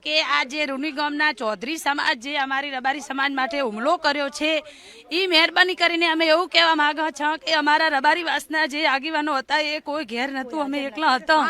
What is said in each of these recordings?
કે આ જે રૂની ગામના ચૌધરી સમાજ જે અમારી રબારી સમાજ માટે હુમલો કર્યો છે એ મહેરબાની કરીને અમે એવું કહેવા માંગો છો કે અમારા રબારી વાસના જે આગેવાનો હતા એ કોઈ ઘેર નતું, અમે એકલા હતા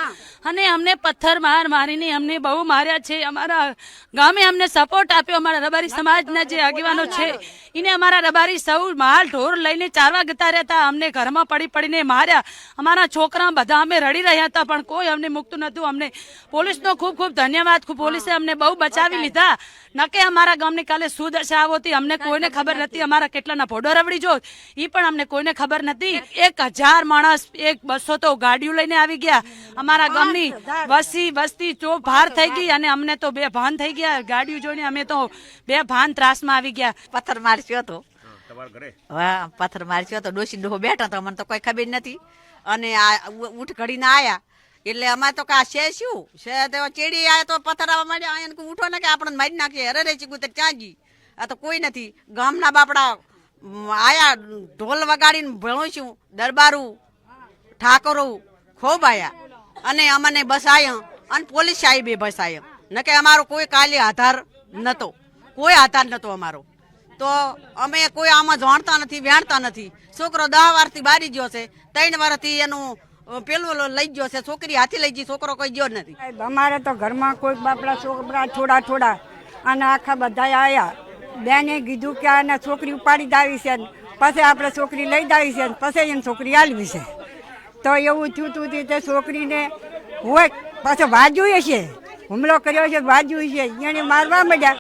અને અમને પથ્થર મારીને અમને બહુ માર્યા છે. અમારા ગામે અમને સપોર્ટ આપ્યો. અમારા રબારી સમાજના જે આગેવાનો છે એને અમારા રબારી સૌ માલ ઢોર લઈને ચારવા ગતા રહેતા, અમને ઘરમાં પડીને માર્યા. અમારા છોકરા બધા અમે રડી રહ્યા હતા પણ કોઈ અમને મુકતું નતું. અમને પોલીસનો ખૂબ ધન્યવાદ. પોલીસે અમને બહુ બચાવી લીધા. નકે અમારા ગામની કાલે શું દશા આવતી અમને કોઈને ખબર નથી. અમારા કેટલાના ભોડો રવડી જો એ પણ અમને કોઈને ખબર નથી. 1000 માણસ 200 તો ગાડીઓ લઈને આવી ગયા. અમારા ગામની વસ્તી ચો ભાર થઈ ગઈ અને અમને તો બે ભાન થઈ ગયા. ગાડીઓ જોઈને અમે તો બે ભાન ત્રાસમાં આવી ગયા. પથ્થર માર્યો હતો, હા પથ્થર માર્યો હતો. ડોસી ડોહો બેઠા તો મને તો કોઈ ખબર નથી. અને આ ઉઠ ઘડીને આયા એટલે અમારે તો કા છે શું છે તો ચેડી આયા તો પથ્થર આવવા માંડ્યા. અહીંયા ઉઠો ને કે આપણને મારી નાખીએ. અરે રે ચીકુ ક્યાં જી? આ તો કોઈ નથી. ગામના બાપડા આયા ઢોલ વગાડીને ભણું દરબારું ઠાકોરો ખૂબ આયા અને અમને બસ આયા અને પોલીસ સાહેબે બસ આયા. ન કે અમારો કોઈ કાલે આધાર નતો, કોઈ આધાર નતો અમારો. તો અમે કોઈ આમાં જાણતા નથી, વેણતા નથી. છોકરો 10 વારથી બારી ગયો છે, 3 વારથી એનું પેલું લઈ ગયો છે, છોકરી હાથી લઈ ગઈ, છોકરો કોઈ ગયો નથી. અમારે તો ઘરમાં કોઈ બાપડા છોકરા થોડા અને આખા બધા આયા. બેને કીધું કે આને છોકરી ઉપાડી દાવી છે, પછી આપણે છોકરી લઈ દાવી છે, પછી એને છોકરી આલવી છે. તો એવું થયું તું તે છોકરીને હોય પાછો વાજ્યું છે, હુમલો કર્યો છે, વાજ્યું છે, એને મારવા માંડ્યા.